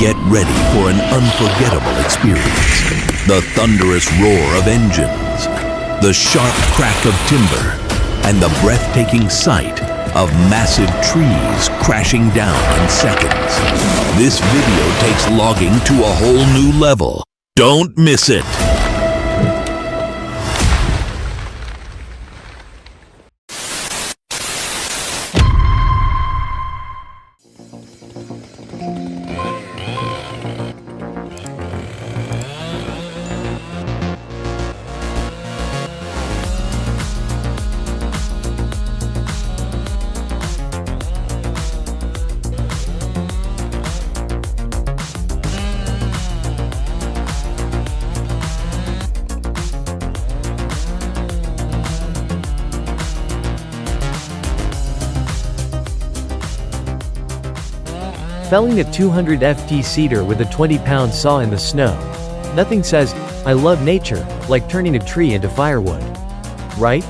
Get ready for an unforgettable experience. The thunderous roar of engines, the sharp crack of timber, and the breathtaking sight of massive trees crashing down in seconds. This video takes logging to a whole new level. Don't miss it. Felling a 200 ft cedar with a 20-pound saw in the snow. Nothing says, "I love nature," like turning a tree into firewood. Right?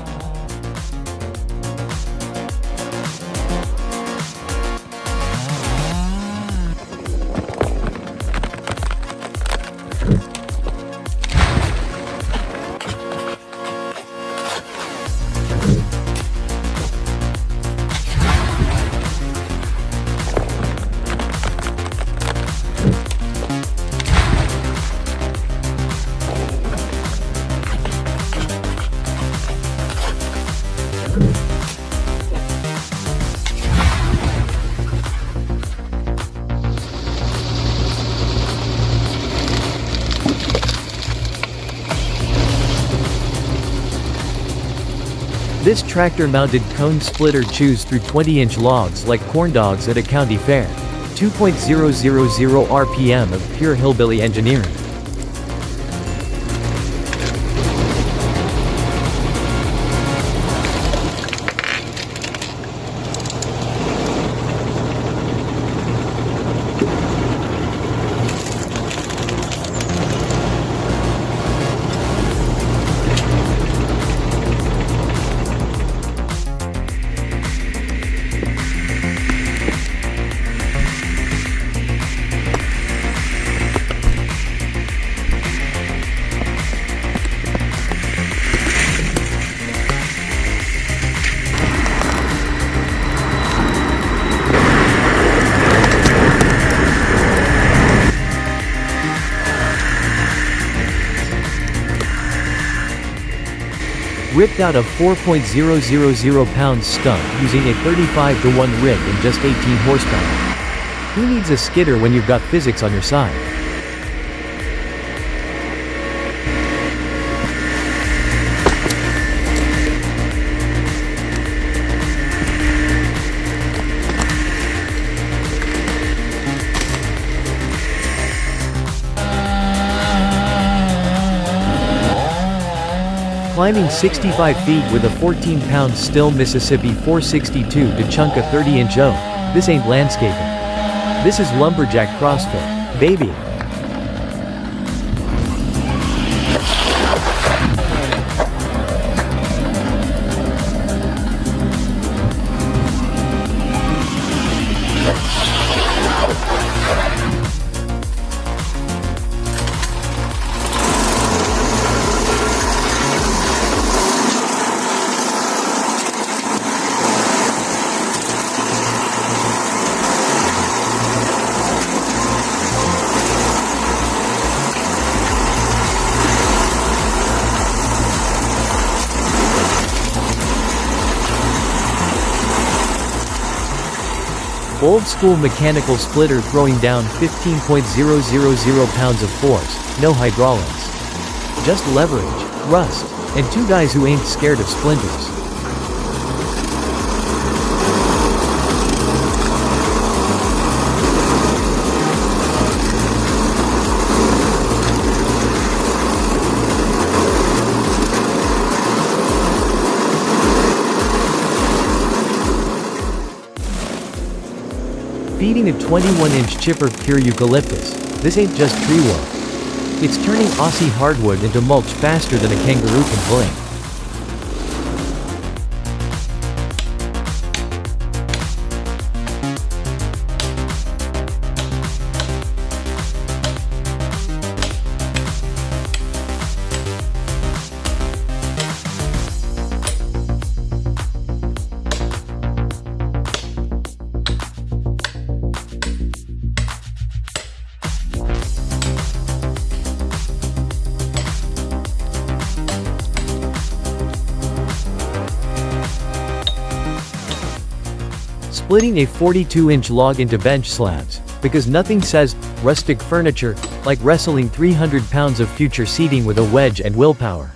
This tractor-mounted cone splitter chews through 20-inch logs like corn dogs at a county fair. 2.000 RPM of pure hillbilly engineering. Ripped out a 4.000-pound stump using a 35-to-1 rig and just 18 horsepower. Who needs a skidder when you've got physics on your side? Climbing 65 feet with a 14-pound Stihl Mississippi 462 to chunk a 30-inch oak. This ain't landscaping. This is lumberjack CrossFit, baby. Old school mechanical splitter throwing down 15.000 pounds of force, no hydraulics. Just leverage, rust, and two guys who ain't scared of splinters. Feeding a 21-inch chipper pure eucalyptus. This ain't just tree work. It's turning Aussie hardwood into mulch faster than a kangaroo can blink. splitting a 42-inch log into bench slabs, because nothing says rustic furniture like wrestling 300 pounds of future seating with a wedge and willpower.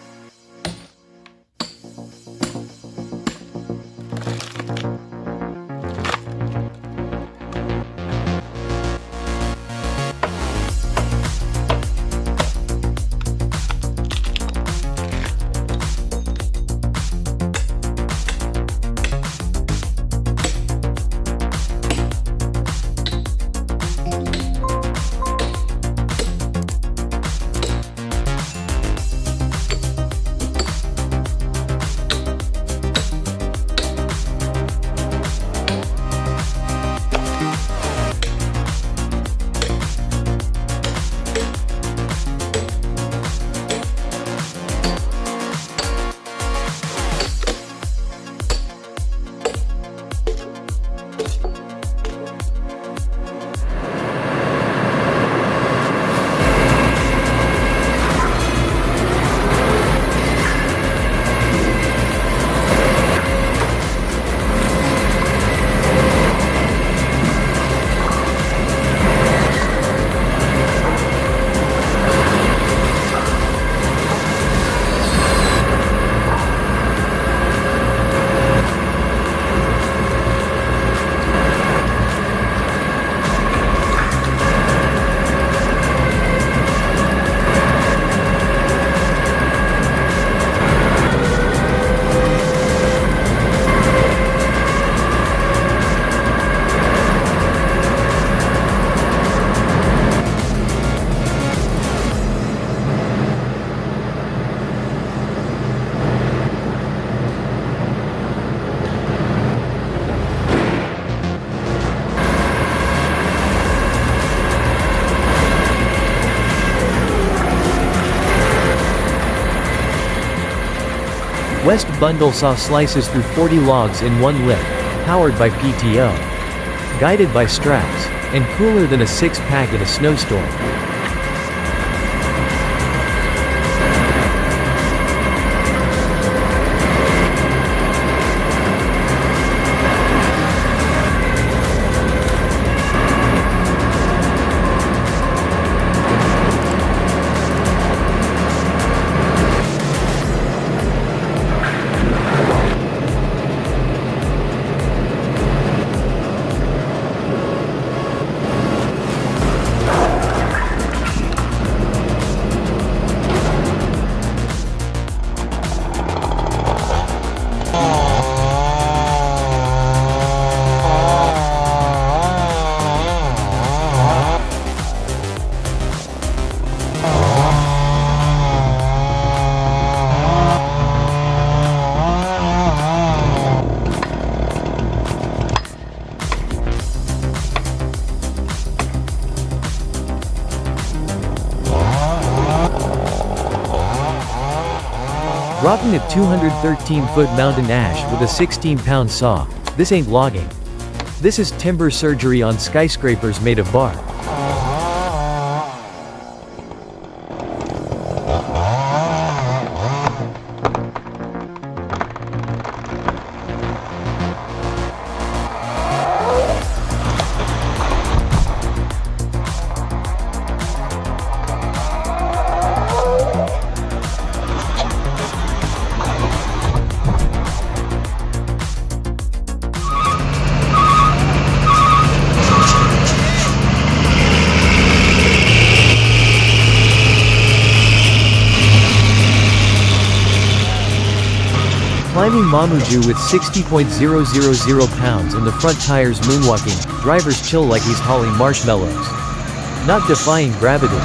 West Bundle saw slices through 40 logs in one lift, powered by PTO. Guided by straps, and cooler than a six-pack at a snowstorm. Dropping a 213-foot mountain ash with a 16-pound saw. This ain't logging. This is timber surgery on skyscrapers made of bark. Climbing Mamuju with 60.000 pounds and the front tires moonwalking, drivers chill like he's hauling marshmallows. Not defying gravity.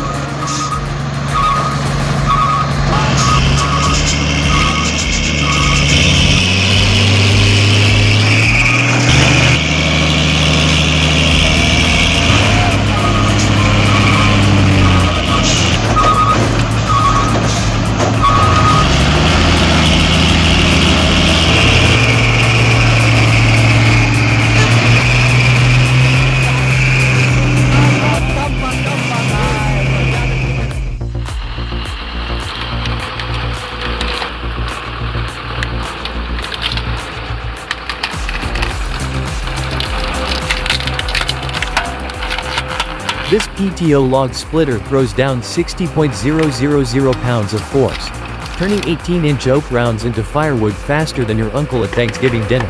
This PTO log splitter throws down 60.000 pounds of force, turning 18-inch oak rounds into firewood faster than your uncle at Thanksgiving dinner.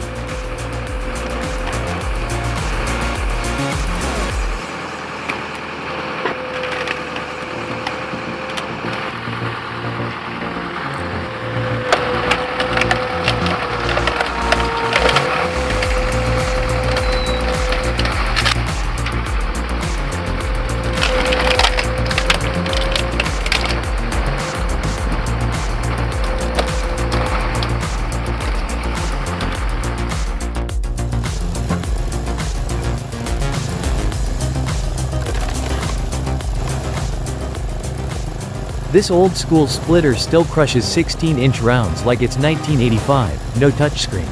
This old-school splitter still crushes 16-inch rounds like it's 1985, no touchscreen.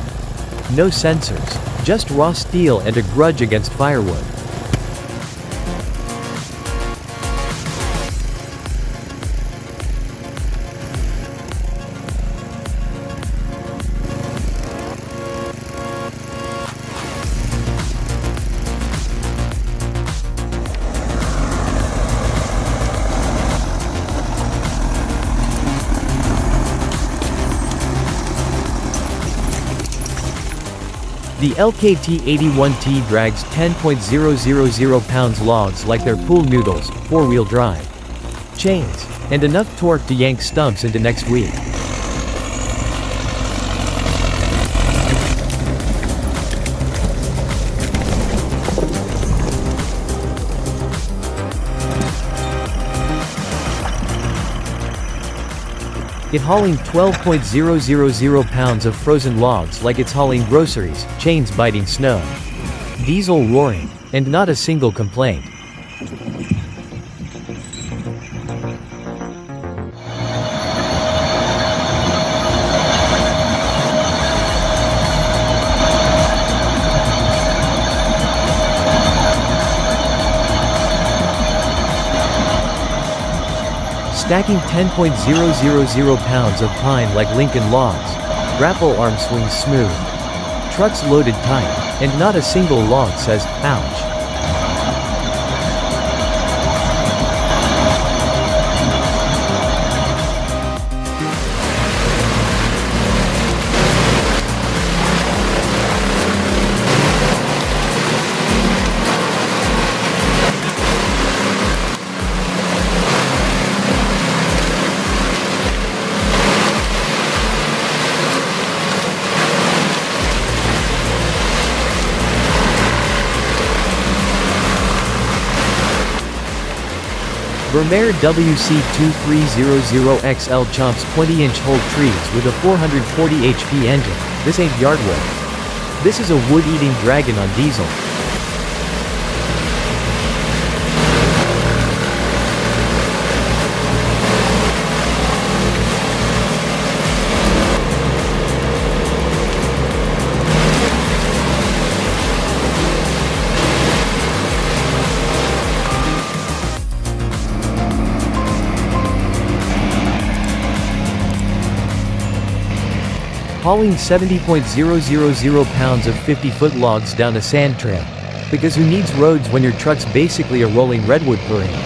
No sensors, just raw steel and a grudge against firewood. The LKT-81T drags 10.000 pounds logs like they're pool noodles, four-wheel drive. Chains, and enough torque to yank stumps into next week. It hauling 12.000 pounds of frozen logs like it's hauling groceries, chains biting snow. Diesel roaring, and not a single complaint. Stacking 10.000 pounds of pine like Lincoln logs. Grapple arm swings smooth. Trucks loaded tight, and not a single log says, ouch. Vermeer WC2300XL chomps 20-inch whole trees with a 440 HP engine. This ain't yardwood. This is a wood-eating dragon on diesel. Hauling 70.000 pounds of 50-foot logs down a sand trail. Because who needs roads when your truck's basically a rolling redwood parade?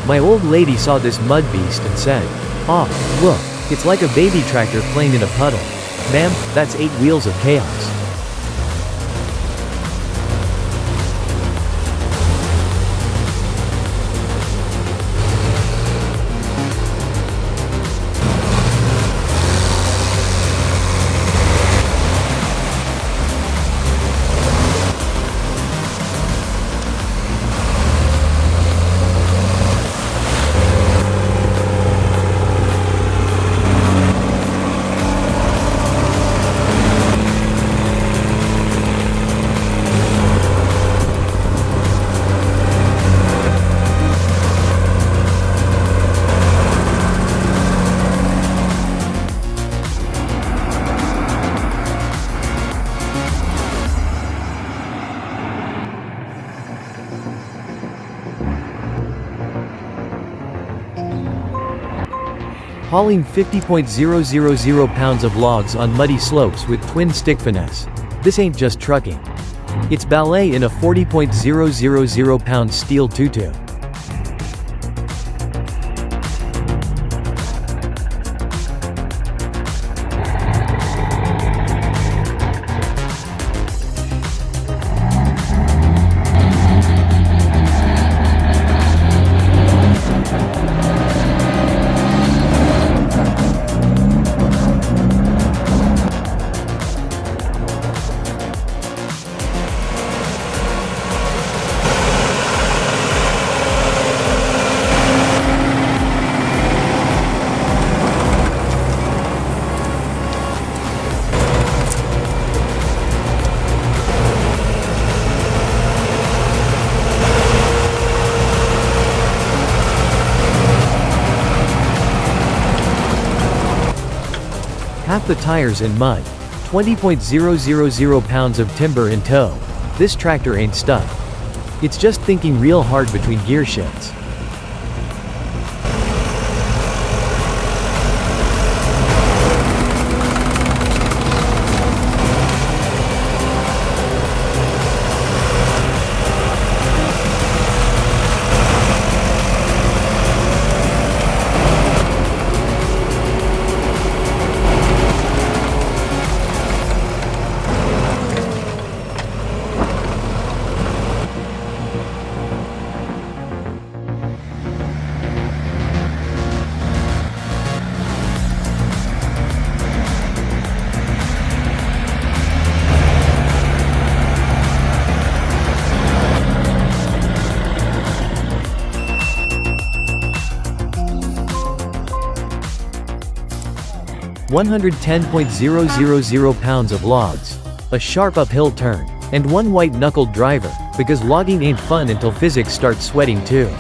My old lady saw this mud beast and said, "Ah, look, it's like a baby tractor playing in a puddle. Ma'am, that's 8 wheels of chaos." Hauling 50.000 pounds of logs on muddy slopes with twin stick finesse. This ain't just trucking. It's ballet in a 40.000 pound steel tutu. Half the tires in mud. 20.000 pounds of timber in tow. This tractor ain't stuck. It's just thinking real hard between gear shifts. $110.000 pounds of logs. A sharp uphill turn. And one white-knuckled driver, because logging ain't fun until physics starts sweating too.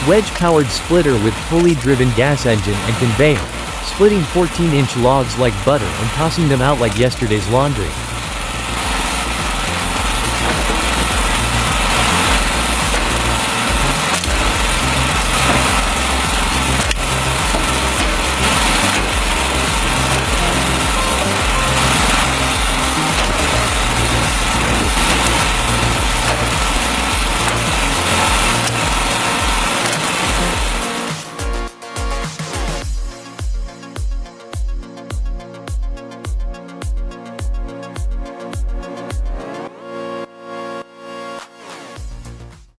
Wedge-powered splitter with pulley-driven gas engine and conveyor, splitting 14-inch logs like butter and tossing them out like yesterday's laundry.